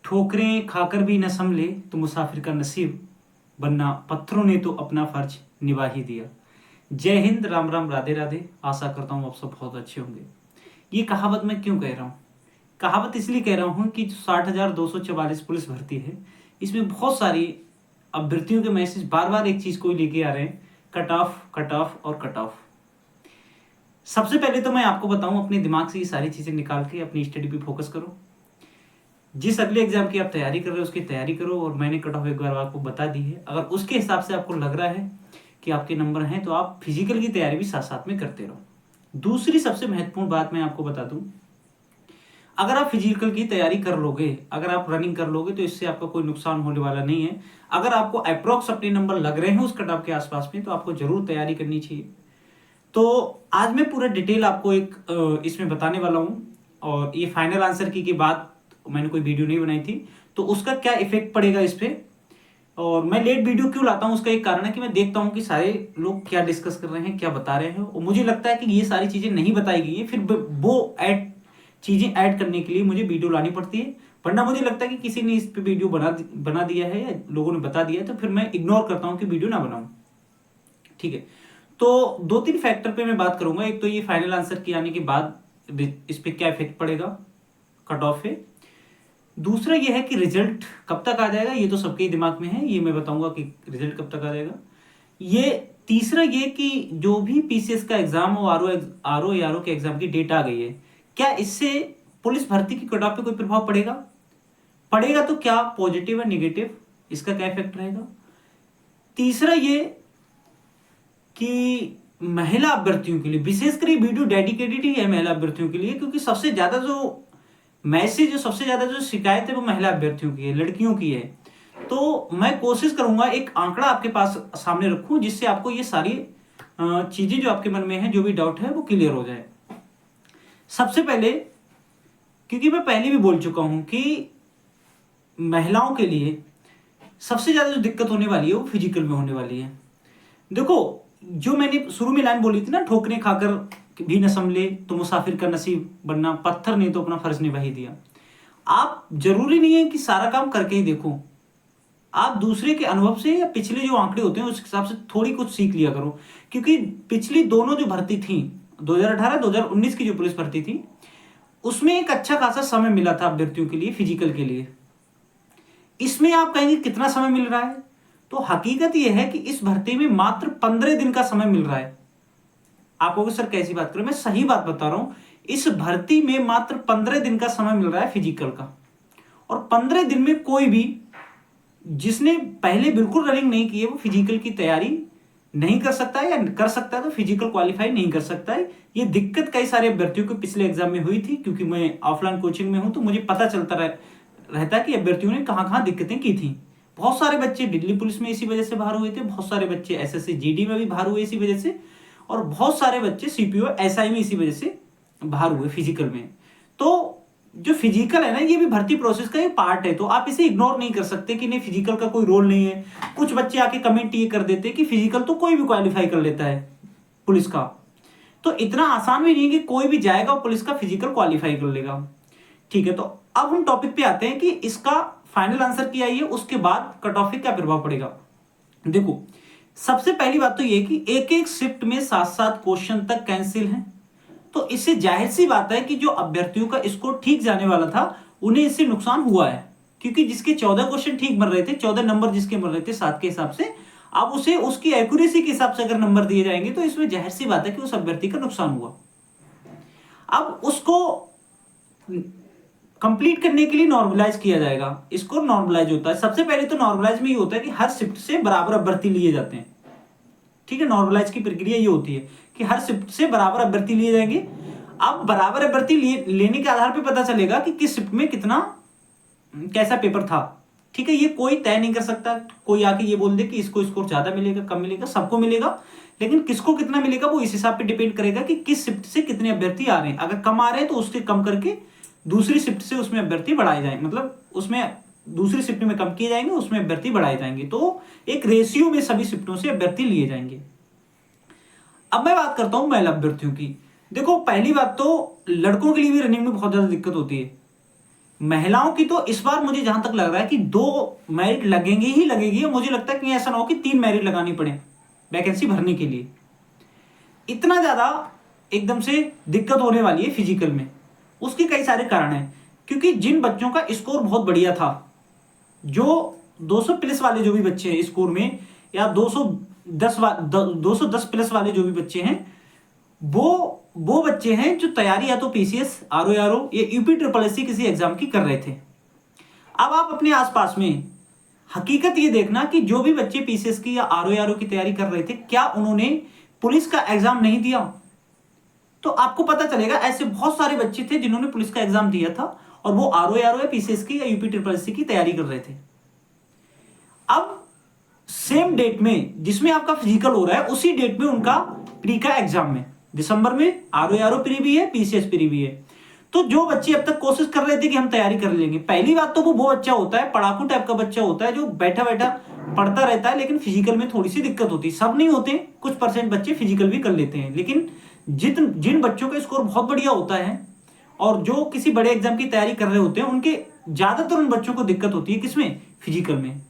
ठोकरें खाकर भी न संभले तो मुसाफिर का नसीब, वरना पत्थरों ने तो अपना फर्ज निभा ही दिया। जय हिंद, राम राम, राधे राधे। आशा करता हूँ आप सब बहुत अच्छे होंगे। ये कहावत मैं क्यों कह रहा हूँ? कहावत इसलिए कह रहा हूँ कि 60,244 पुलिस भर्ती है, इसमें बहुत सारी अभ्यर्थियों के मैसेज बार बार एक चीज़ को ही लेके आ रहे हैं, कट ऑफ, कट ऑफ और कट ऑफ। सबसे पहले तो मैं आपको बताऊं, अपने दिमाग से ये सारी चीज़ें निकाल के अपनी स्टडी पे फोकस करो। जिस अगले एग्जाम की आप तैयारी कर रहे हो उसकी तैयारी करो, और मैंने कट ऑफ एक बार आपको बता दी है। अगर उसके हिसाब से आपको लग रहा है कि आपके नंबर हैं तो आप फिजिकल की तैयारी भी साथ साथ में करते रहो। दूसरी सबसे महत्वपूर्ण बात मैं आपको बता दूं, अगर आप फिजिकल की तैयारी कर लोगे, अगर आप रनिंग कर लोगे तो इससे आपका कोई नुकसान होने वाला नहीं है। अगर आपको अप्रोक्स अपने नंबर लग रहे हैं उस कट ऑफ के आसपास में, तो आपको जरूर तैयारी करनी चाहिए। तो आज मैं पूरा डिटेल आपको एक इसमें बताने वाला हूँ, और ये फाइनल आंसर की बाद मैंने कोई वीडियो नहीं बनाई थी, तो उसका क्या इफेक्ट पड़ेगा इस पे। और मैं लेट वीडियो क्यों लाता हूँ, उसका एक कारण है कि मैं देखता हूँ कि सारे लोग क्या डिस्कस कर रहे हैं, क्या बता रहे हैं, और मुझे लगता है कि ये सारी चीजें नहीं बताई गई है, फिर वो चीजें ऐड करने के लिए मुझे वीडियो लानी पड़ती है। वरना मुझे लगता है कि किसी ने इस पे वीडियो बना दिया है या लोगों ने बता दिया है, तो फिर मैं इग्नोर करता हूँ कि वीडियो ना बनाऊं। ठीक है, तो दो तीन फैक्टर पे मैं बात करूंगा। एक तो ये फाइनल आंसर की आने के बाद इस पे क्या इफेक्ट पड़ेगा कट ऑफ पे। दूसरा ये है कि रिजल्ट कब तक आ जाएगा, ये तो सबके ही दिमाग में है, ये मैं बताऊंगा कि रिजल्ट कब तक आ जाएगा। ये तीसरा ये कि जो भी पीसीएस का एग्जाम हो, आरओ के एग्जाम की डेट आ गई है, क्या इससे पुलिस भर्ती की कट ऑफ पे कोई प्रभाव पड़ेगा? पड़ेगा तो क्या पॉजिटिव या निगेटिव, इसका क्या इफेक्ट रहेगा? तीसरा ये कि महिला अभ्यर्थियों के लिए विशेषकर ये वीडियो डेडिकेटेड ही है महिला अभ्यर्थियों के लिए, क्योंकि सबसे ज्यादा जो मैसेज, जो सबसे ज्यादा जो शिकायत है वो महिला अभ्यर्थियों की है, लड़कियों की है। तो मैं कोशिश करूंगा एक आंकड़ा आपके पास सामने रखूं, जिससे आपको ये सारी चीजें जो आपके मन में है, जो भी डाउट है, वो क्लियर हो जाए। सबसे पहले, क्योंकि मैं पहले भी बोल चुका हूं कि महिलाओं के लिए सबसे ज्यादा जो दिक्कत होने वाली है वो फिजिकल में होने वाली है। देखो, जो मैंने शुरू में लाइन बोली थी ना, ठोकरें खाकर भी न संभले तो मुसाफिर का नसीब, वरना पत्थर ने तो अपना फर्ज निभा ही दिया। आप जरूरी नहीं है कि सारा काम करके ही देखो, आप दूसरे के अनुभव से या पिछले जो आंकड़े होते हैं उस हिसाब से थोड़ी कुछ सीख लिया करो। क्योंकि पिछली दोनों जो भर्ती थी, 2018-2019 की जो पुलिस भर्ती थी, उसमें एक अच्छा खासा समय मिला था अभ्यर्थियों के लिए फिजिकल के लिए। इसमें आप कहेंगे कितना समय मिल रहा है, तो हकीकत यह है कि इस भर्ती में मात्र 15 दिन का समय मिल रहा है। आप कहोगे सर कैसी बात करें, मैं सही बात बता रहा हूं। इस भर्ती में मात्र 15 दिन का समय मिल रहा है फिजिकल का, और 15 दिन में कोई भी जिसने पहले बिल्कुल रनिंग नहीं की है वो फिजिकल की तैयारी नहीं कर सकता है, या कर सकता है तो फिजिकल क्वालिफाई नहीं कर सकता है। ये दिक्कत कई सारे अभ्यर्थियों को पिछले एग्जाम में हुई थी, क्योंकि मैं ऑफलाइन कोचिंग में हूं तो मुझे पता चलता रहता है कि अभ्यर्थियों ने कहां कहां दिक्कतें की थी। बहुत सारे बच्चे दिल्ली पुलिस में इसी वजह से बाहर हुए थे, बहुत सारे बच्चे एसएससी जीडी में भी बाहर हुए इसी वजह से, और बहुत सारे बच्चे सीपीओ एसआई में इसी वजह से बाहर हुए फिजिकल में। तो जो फिजिकल है ना, ये भी भर्ती प्रोसेस का एक पार्ट है, तो आप इसे इग्नोर नहीं कर सकते कि नहीं फिजिकल का कोई रोल नहीं है। कुछ बच्चे आके कमेंट ये कर देते कि फिजिकल तो कोई भी क्वालिफाई कर लेता है पुलिस का, तो इतना आसान भी नहीं है कि कोई भी जाएगा और पुलिस का फिजिकल क्वालिफाई कर लेगा। ठीक है, तो अब हम टॉपिक पे आते हैं कि इसका फाइनल आंसर क्या है, उसके बाद कट ऑफ पे क्या प्रभाव पड़ेगा। देखो, सबसे पहली बात तो ये कि एक एक शिफ्ट में 7-7 क्वेश्चन तक कैंसिल हैं, तो इससे जाहिर सी बात है कि जो अभ्यर्थियों का स्कोर ठीक जाने वाला था उन्हें इससे नुकसान हुआ है। क्योंकि जिसके 14 क्वेश्चन ठीक बन रहे थे, 14 नंबर जिसके मिल रहे थे 7 के हिसाब से, अब उसे उसकी एक्यूरेसी के हिसाब से अगर नंबर दिए जाएंगे तो इसमें जाहिर सी बात है कि उस अभ्यर्थी का नुकसान हुआ। अब उसको कंप्लीट करने के लिए नॉर्मलाइज किया जाएगा। इसको नॉर्मलाइज होता है, सबसे पहले तो नॉर्मलाइज में ये होता है कि हर शिफ्ट से बराबर अभ्यर्थी लिए जाते हैं। ठीक है, नॉर्मलाइज की प्रक्रिया ये होती है कि हर शिफ्ट से बराबर अभ्यर्थी लिए जाएंगे। अब बराबर अभ्यर्थी लेने के आधार पर पता चलेगा कि किस शिफ्ट में कितना कैसा पेपर था। ठीक है, ये कोई तय नहीं कर सकता, कोई आके ये बोल दे कि इसको स्कोर ज्यादा मिलेगा कम मिलेगा, सबको मिलेगा, लेकिन किसको कितना मिलेगा वो इस हिसाब पे डिपेंड करेगा कि किस शिफ्ट से कितने अभ्यर्थी आ रहे हैं। अगर कम आ रहे हैं तो उससे कम करके दूसरी शिफ्ट से उसमें अभ्यर्थी बढ़ाए जाएंगे, मतलब उसमें दूसरी शिफ्ट में कम किए जाएंगे, उसमें अभ्यर्थी बढ़ाए जाएंगे, तो एक रेशियो में सभी शिफ्टों से अभ्यर्थी लिए जाएंगे। अब मैं बात करता हूं महिला अभ्यर्थियों की। देखो, पहली बात तो लड़कों के लिए भी रनिंग में बहुत ज्यादा दिक्कत होती है, महिलाओं की तो इस बार मुझे जहां तक लग रहा है कि 2 मेरिट लगेंगे ही लगेगी, और मुझे लगता है कि ऐसा ना हो कि 3 मेरिट लगानी पड़े वैकेंसी भरने के लिए। इतना ज्यादा एकदम से दिक्कत होने वाली है फिजिकल में। उसके कई सारे कारण हैं, क्योंकि जिन बच्चों का स्कोर बहुत बढ़िया था, जो 200 प्लस वाले जो भी बच्चे हैं स्कोर में, या 210 प्लस वाले जो भी बच्चे हैं, वो बच्चे हैं जो तैयारी या तो पीसीएस, आरओ या यूपी ट्रिपल एससी किसी एग्जाम की कर रहे थे। अब आप अपने आसपास में हकीकत ये देखना कि जो भी बच्चे पीसीएस की या आरओ की तैयारी कर रहे थे, क्या उन्होंने पुलिस का एग्जाम नहीं दिया? तो आपको पता चलेगा ऐसे बहुत सारे बच्चे थे जिन्होंने पुलिस का एग्जाम दिया था, और वो आरओ या पीसीएस की या यूपी ट्रिपल एससी की तैयारी कर रहे थे। अब सेम डेट में जिसमें आपका फिजिकल हो रहा है, उसी डेट में उनका प्री का एग्जाम में दिसंबर में आरओ प्री भी है, पीसीएस प्री भी है। तो जो बच्चे अब तक कोशिश कर रहे थे कि हम तैयारी कर लेंगे, पहली बात तो वो बच्चा होता है, पढ़ाकू टाइप का बच्चा होता है, जो बैठा बैठा पढ़ता रहता है, लेकिन फिजिकल में थोड़ी सी दिक्कत होती है। सब नहीं होते, कुछ परसेंट बच्चे फिजिकल भी कर लेते हैं, लेकिन जिन बच्चों का स्कोर बहुत बढ़िया होता है और जो किसी बड़े एग्जाम की तैयारी कर रहे होते हैं, उनके ज्यादातर उन बच्चों को दिक्कत होती है किसमें? फिजिकल में।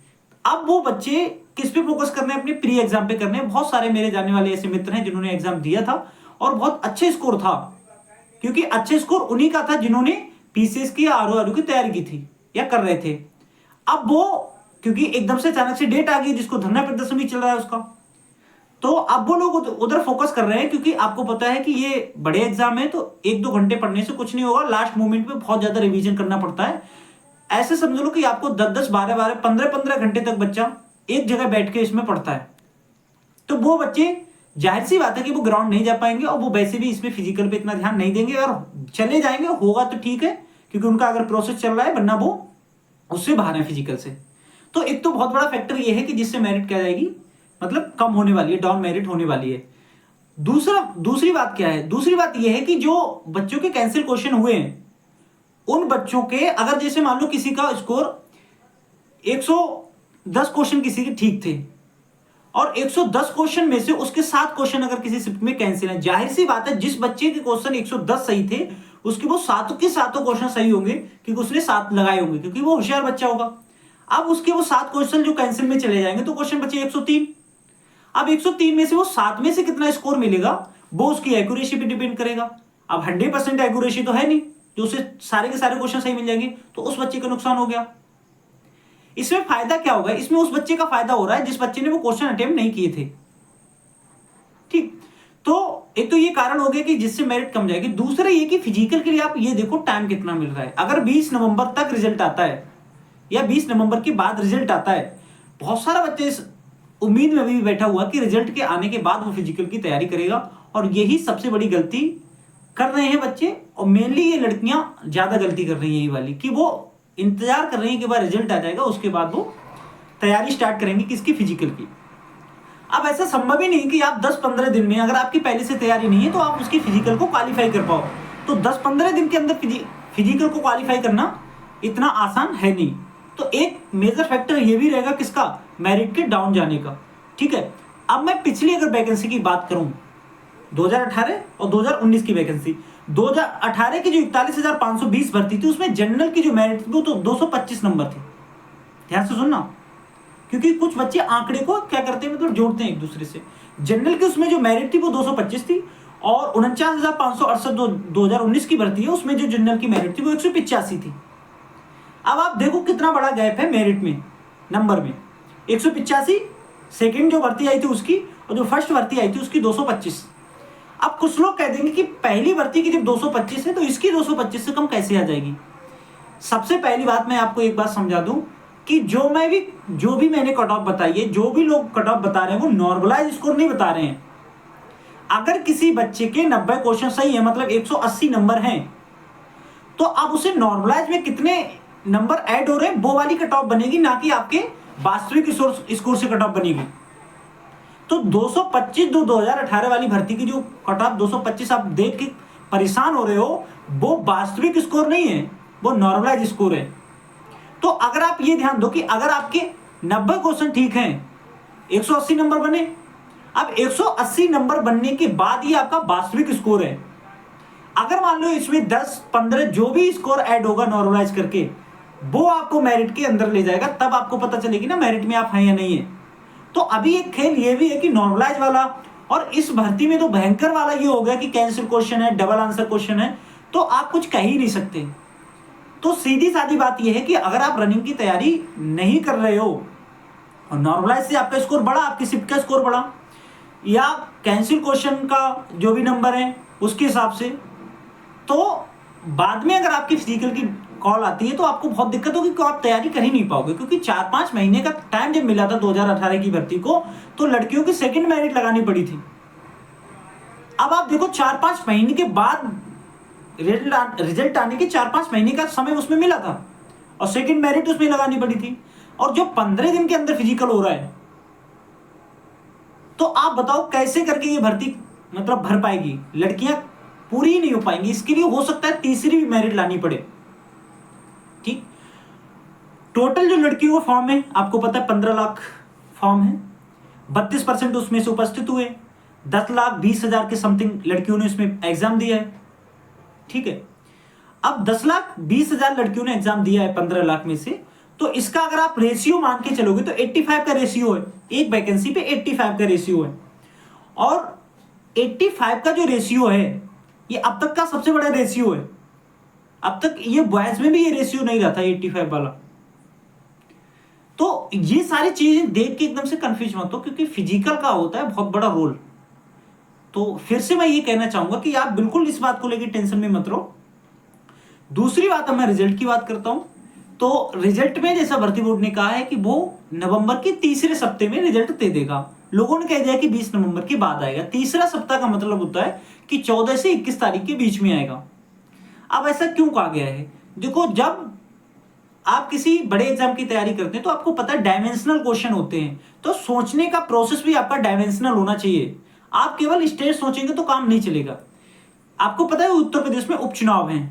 अब वो बच्चे किस पे फोकस करने हैं? अपने प्री एग्जाम पे करने हैं। बहुत सारे मेरे जानने वाले ऐसे मित्र हैं जिन्होंने एग्जाम दिया था और बहुत अच्छे स्कोर था, क्योंकि अच्छे स्कोर उन्हीं का था जिन्होंने पीसीएस की या आरओ की तैयारी की थी या कर रहे थे। अब वो क्योंकि एकदम से अचानक से डेट आ गई, जिसको धरना प्रदर्शन भी चल रहा है उसका, तो अब वो लोग उधर फोकस कर रहे हैं, क्योंकि आपको पता है कि ये बड़े एग्जाम है, तो 1-2 घंटे पढ़ने से कुछ नहीं होगा। लास्ट मोमेंट में बहुत ज्यादा रिवीजन करना पड़ता है। ऐसे समझ लो कि आपको 10-10, 12-12, 15-15 घंटे तक बच्चा एक जगह बैठ के इसमें पढ़ता है। तो वो बच्चे, जाहिर सी बात है कि वो ग्राउंड नहीं जा पाएंगे, और वो वैसे भी इसमें फिजिकल पे इतना ध्यान नहीं देंगे, और चले जाएंगे होगा तो ठीक है, क्योंकि उनका अगर प्रोसेस चल रहा है, वरना वो उससे बाहर है फिजिकल से। तो एक तो बहुत बड़ा फैक्टर ये है कि जिससे मेरिट क्या जाएगी, मतलब कम होने वाली है, डाउन मेरिट होने वाली है। दूसरी बात क्या है? दूसरी बात यह है कि जो बच्चों के कैंसिल क्वेश्चन हुए हैं, उन बच्चों के अगर जैसे मान लो किसी का स्कोर 110 क्वेश्चन किसी के ठीक थे, और 110 क्वेश्चन में से उसके 7 क्वेश्चन अगर किसी शिफ्ट में कैंसिल है, जाहिर सी बात है जिस बच्चे के क्वेश्चन 110 सही थे, उसके वो 7 के 7 क्वेश्चन सही होंगे, क्योंकि उसने 7 लगाए होंगे, क्योंकि वो होशियार बच्चा होगा। अब उसके वो 7 क्वेश्चन जो कैंसिल में चले जाएंगे, तो क्वेश्चन बचे 103। अब 103 में से वो 7 में से कितना स्कोर मिलेगा, वो उसकी एक्यूरेसी पे डिपेंड करेगा। अब 100% एक्यूरेसी तो है नहीं, जो उसे सारे के सारे क्वेश्चन सही मिल जाएंगे, तो उस बच्चे का नुकसान हो गया। इसमें फायदा क्या होगा? इसमें उस बच्चे का फायदा हो रहा है जिस बच्चे ने वो क्वेश्चन अटेम्प्ट नहीं किए थे। ठीक, तो एक तो ये कारण हो गया कि जिससे मेरिट कम जाएगी। दूसरा ये कि फिजिकल के लिए आप ये देखो टाइम कितना मिल रहा है। अगर 20 नवंबर तक रिजल्ट आता है, या 20 नवंबर के बाद रिजल्ट आता है, बहुत सारा बच्चे इस उम्मीद में भी बैठा हुआ कि रिजल्ट के आने के बाद वो फिजिकल की तैयारी करेगा, और यही सबसे बड़ी गलती कर रहे हैं बच्चे, और मेनली ये लड़कियां ज्यादा गलती कर रही हैं, यही वाली, कि वो इंतजार कर रही हैं कि बाद रिजल्ट आ जाएगा, उसके बाद वो तैयारी स्टार्ट करेंगे किसकी? फिजिकल की। अब ऐसा संभव ही नहीं कि आप 10-15 दिन में, अगर आपकी पहले से तैयारी नहीं है, तो आप उसकी फिजिकल को क्वालिफाई कर पाओ। तो 10-15 दिन के अंदर फिजिकल को क्वालिफाई करना इतना आसान है नहीं। तो एक मेजर फैक्टर ये भी रहेगा किसका? मेरिट के डाउन जाने का। ठीक है, अब मैं पिछली अगर वैकेंसी की बात करूं, 2018 और 2019 की वैकेंसी, 2018 की जो 41,520 भर्ती थी, उसमें जनरल की जो मेरिट थी वो तो 225 नंबर थी। ध्यान से सुनना, क्योंकि कुछ बच्चे आंकड़े को क्या करते हैं, मतलब जोड़ते हैं एक दूसरे से। जनरल की उसमें जो मेरिट थी वो 225 थी, और 49,568 2019 की भर्ती है, उसमें जो जनरल की मेरिट थी वो 185 थी। अब आप देखो कितना बड़ा गैप है मेरिट में, नंबर में। 185 सेकेंड जो भर्ती आई थी उसकी, और जो फर्स्ट भर्ती आई थी उसकी 225। अब कुछ लोग कह देंगे कि पहली भर्ती की जब 225 है, तो इसकी 225 से कम कैसे आ जाएगी? सबसे पहली बात मैं आपको एक बात समझा दूं कि जो भी मैंने कट ऑफ बताई है, जो भी लोग कट ऑफ बता रहे हैं, वो नॉर्मलाइज स्कोर नहीं बता रहे हैं। अगर किसी बच्चे के 90 क्वेश्चन सही है, मतलब 180 नंबर हैं, तो अब उसे नॉर्मलाइज में कितने नंबर ऐड हो रहे हैं, वो वाली कट ऑफ बनेगी, ना कि आपके वास्तविक स्कोर से कट ऑफ बनेगी। तो 225 2018 वाली भर्ती की जो कट ऑफ 225 आप देख के परेशान हो रहे हो, वो वास्तविक स्कोर नहीं है, वो नॉर्मलाइज स्कोर है। तो अगर आप ये ध्यान दो कि अगर आपके 90 क्वेश्चन ठीक हैं, 180 नंबर बने, अब 180 नंबर बनने के बाद ही आपका वास्तविक स्कोर है। अगर मान लो इसमें 10-15 जो भी स्कोर ऐड होगा नॉर्मलाइज करके, वो आपको मेरिट के अंदर ले जाएगा, तब आपको पता चलेगी ना मेरिट में आप हैं या नहीं है। तो अभी एक खेल ये भी है कि नॉर्मलाइज वाला, और इस भर्ती में तो भयंकर वाला ये हो गया कि कैंसिल क्वेश्चन है, डबल आंसर क्वेश्चन है, तो आप कुछ कह ही नहीं सकते। तो सीधी सादी बात यह है कि अगर आप रनिंग की तैयारी नहीं कर रहे हो और नॉर्मलाइज से आपका स्कोर बढ़ा, आपकी शिफ्ट का स्कोर बढ़ा, या कैंसिल क्वेश्चन का जो भी नंबर है उसके हिसाब से, तो बाद में अगर आपकी फिजिकल की कॉल आती है तो आपको बहुत दिक्कत होगी, क्योंकि आप तैयारी कर ही नहीं पाओगे। क्योंकि 4-5 महीने का टाइम जब मिला था 2018 की भर्ती को, तो लड़कियों की सेकंड मेरिट लगानी पड़ी थी। अब आप देखो 4-5 महीने के बाद रिजल्ट आने के 4-5 महीने का समय उसमें मिला था, और सेकंड मेरिट उसमें लगानी पड़ी थी, और जो 15 दिन के अंदर फिजिकल हो रहा है, तो आप बताओ कैसे करके ये भर्ती मतलब भर पाएगी? लड़कियां पूरी ही नहीं हो पाएंगी। इसके लिए हो सकता है तीसरी भी मेरिट लानी पड़े। ठीक, टोटल जो लड़कियों का फॉर्म है आपको पता है 15 लाख फॉर्म है, 32% उसमें से उपस्थित हुए, 10,20,000 के समथिंग लड़कियों ने इसमें एग्जाम दिया है। ठीक है, अब 10,20,000 लड़कियों ने एग्जाम दिया है 15 लाख में से, तो इसका अगर आप रेशियो मान के चलोगे तो 85 का रेशियो है, एक वैकेंसी पे 85 का रेशियो है। और 85 का जो रेशियो है ये अब तक का सबसे बड़ा रेशियो है। अब तक ये बॉयज में भी ये रेशियो नहीं रहा था 85 वाला। तो ये सारी चीजें देख के एकदम से कंफ्यूज मत हो, क्योंकि फिजिकल का होता है बहुत बड़ा रोल। तो फिर से मैं ये कहना चाहूंगा कि आप बिल्कुल इस बात को लेकर टेंशन में मत रहो। दूसरी बात, अब मैं रिजल्ट की बात करता हूं, तो रिजल्ट में जैसा भर्ती बोर्ड ने कहा है कि वो नवंबर के तीसरे सप्ताह में रिजल्ट दे देगा। लोगों ने कह दिया कि 20 नवंबर के बाद आएगा। तीसरा सप्ताह का मतलब होता है कि 14 से 21 तारीख के बीच में आएगा। अब ऐसा क्यों कहा गया है? देखो, जब आप किसी बड़े एग्जाम की तैयारी करते हैं तो आपको पता है डायमेंशनल क्वेश्चन होते हैं, तो सोचने का प्रोसेस भी आपका डायमेंशनल होना चाहिए। आप केवल स्टेट सोचेंगे तो काम नहीं चलेगा। आपको पता है उत्तर प्रदेश में उपचुनाव हैं,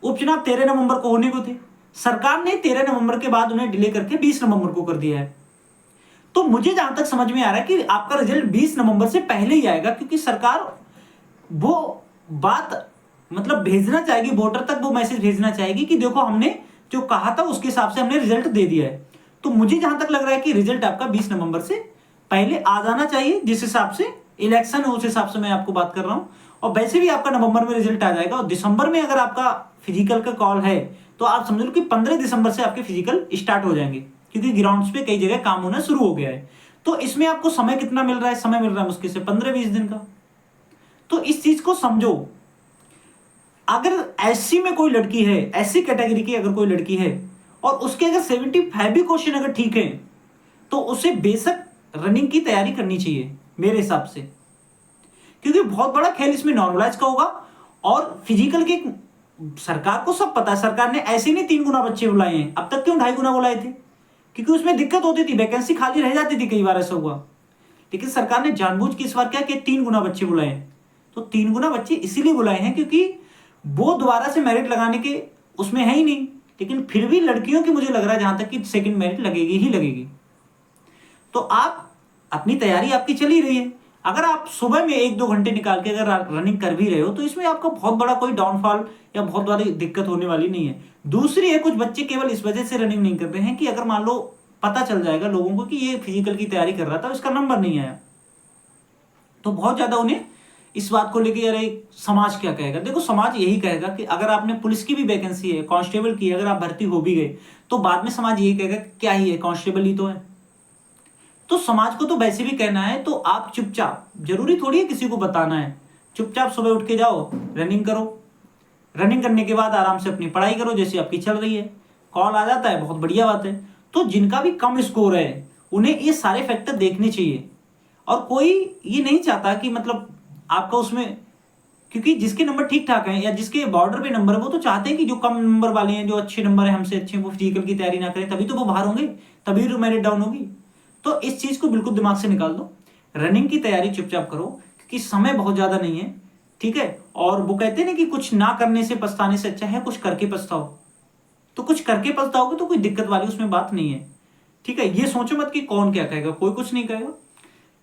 उपचुनाव 13 नवंबर को होने को थे, सरकार ने 13 नवंबर के बाद उन्हें डिले करके 20 नवंबर को कर दिया है। तो मुझे जहां तक समझ में आ रहा है कि आपका रिजल्ट 20 नवंबर से पहले ही आएगा, क्योंकि सरकार वो बात मतलब भेजना चाहेगी, वोटर तक वो मैसेज भेजना चाहेगी कि देखो हमने जो कहा था उसके हिसाब से हमने रिजल्ट दे दिया है। तो मुझे जहां तक लग रहा है कि रिजल्ट आपका 20 नवंबर से पहले आ जाना चाहिए, जिस हिसाब से इलेक्शन है उस हिसाब से मैं आपको बात कर रहा हूं। और वैसे भी आपका नवंबर में रिजल्ट आ जाएगा, और दिसंबर में अगर आपका फिजिकल का कॉल है तो आप समझ लो कि 15 दिसंबर से आपके फिजिकल स्टार्ट हो जाएंगे, क्योंकि ग्राउंड्स पे कई जगह काम होना शुरू हो गया है। तो इसमें आपको समय कितना मिल रहा है? समय मिल रहा है मुश्किल से 15-20 दिन का। तो इस चीज को समझो। अगर एससी में कोई लड़की है, एससी कैटेगरी की अगर कोई लड़की है और उसके अगर 75 भी क्वेश्चन अगर ठीक है, तो उसे बेशक रनिंग की तैयारी करनी चाहिए मेरे हिसाब से, क्योंकि बहुत बड़ा खेल इसमें नॉर्मलाइज का होगा। और फिजिकल के सरकार को सब पता है, सरकार ने ऐसे नहीं 3 गुना बच्चे बुलाए हैं, अब तक क्यों 2.5 गुना बुलाए थे? क्योंकि उसमें दिक्कत होती थी, वैकेंसी खाली रह जाती थी, कई बार ऐसा हुआ। लेकिन सरकार ने जानबूझ के इस बार क्या कि 3 गुना बच्चे बुलाए हैं। तो 3 गुना बच्चे इसीलिए बुलाए हैं क्योंकि वो दोबारा से मेरिट लगाने के उसमें है ही नहीं, लेकिन फिर भी लड़कियों की मुझे लग रहा है जहां तक कि सेकंड मेरिट लगेगी ही लगेगी। तो आप अपनी तैयारी आपकी चल ही रही है, अगर आप सुबह में 1-2 घंटे निकाल के अगर रनिंग कर भी रहे हो तो इसमें आपका बहुत बड़ा कोई डाउनफॉल या बहुत बड़ी दिक्कत होने वाली नहीं है। दूसरी है, कुछ बच्चे केवल इस वजह से रनिंग नहीं कर रहे हैं कि अगर मान लो पता चल जाएगा लोगों को कि ये फिजिकल की तैयारी कर रहा था, इसका नंबर नहीं आया, तो बहुत ज्यादा उन्हें इस बात को लेके अरे समाज क्या कहेगा। देखो, समाज यही कहेगा कि अगर आपने पुलिस की भी वैकेंसी है, कांस्टेबल की, अगर आप भर्ती हो भी गए तो बाद में समाज यही कहेगा क्या ही है, कांस्टेबल ही तो है। तो समाज को तो वैसे भी कहना है, तो आप चुपचाप, जरूरी थोड़ी है किसी को बताना है, चुपचाप सुबह उठ के जाओ, रनिंग करो, रनिंग करने के बाद आराम से अपनी पढ़ाई करो जैसी आपकी चल रही है। कॉल आ जाता है, बहुत बढ़िया बात है। तो जिनका भी कम स्कोर है उन्हें ये सारे फैक्टर देखने चाहिए, और कोई ये नहीं चाहता कि मतलब आपका उसमें, क्योंकि जिसके नंबर ठीक ठाक हैं या जिसके बॉर्डर पे नंबर है वो तो चाहते हैं कि जो कम नंबर वाले हैं, जो अच्छे नंबर है हमसे अच्छे, वो फिजिकल की तैयारी ना करें, तभी तो वो बाहर होंगे, तभी तो मेरिट डाउन होगी। तो इस चीज को बिल्कुल दिमाग से निकाल दो, रनिंग की तैयारी चुपचाप करो, क्योंकि समय बहुत ज्यादा नहीं है, ठीक है। और वो कहते हैं ना कि कुछ ना करने से पछताने से अच्छा है कुछ करके पछताओ। तो कुछ करके पछताओगे तो कोई दिक्कत वाली उसमें बात नहीं है, ठीक है। ये सोचो मत कि कौन क्या कहेगा, कोई कुछ नहीं कहेगा,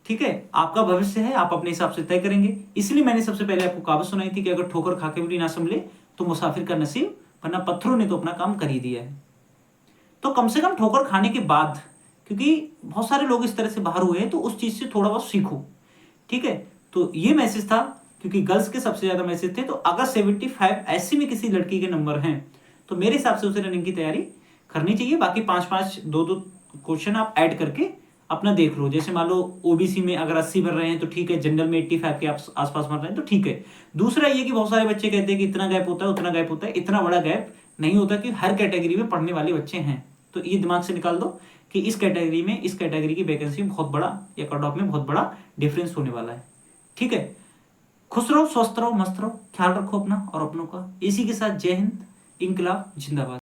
ठीक है, आपका भविष्य है, आप अपने हिसाब से तय करेंगे। इसलिए मैंने सबसे पहले आपको कहावत सुनाई थी कि अगर ठोकर खा के भी ना संभले तो मुसाफिर का नसीब, वरना पत्थरों ने तो अपना काम कर ही दिया है। तो कम से कम ठोकर खाने के बाद, क्योंकि बहुत सारे लोग इस तरह से बाहर हुए हैं, तो उस चीज से थोड़ा बहुत सीखो। ठीक है, तो ये मैसेज था, क्योंकि गर्ल्स के सबसे ज्यादा मैसेज थे। तो अगर 75 ऐसी में किसी लड़की के नंबर हैं तो मेरे हिसाब से उसे रनिंग की तैयारी करनी चाहिए। बाकी 5-5 2-2 क्वेश्चन आप ऐड करके अपना देख लो। जैसे मान लो ओबीसी में अगर 80 भर रहे हैं तो ठीक है, जनरल में 85 के आसपास भर रहे हैं तो ठीक है। दूसरा ये कि बहुत सारे बच्चे कहते हैं कि इतना गैप होता है, उतना गैप होता है। इतना बड़ा गैप नहीं होता कि हर कैटेगरी में पढ़ने वाले बच्चे हैं। तो ये दिमाग से निकाल दो कि इस कैटेगरी की वैकेंसी में बहुत बड़ा या कट ऑफ में बहुत बड़ा डिफरेंस होने वाला है। ठीक है, खुश रहो, स्वस्थ रहो, मस्त रहो, ख्याल रखो अपना और अपनों का। इसी के साथ जय हिंद, इंकलाब जिंदाबाद।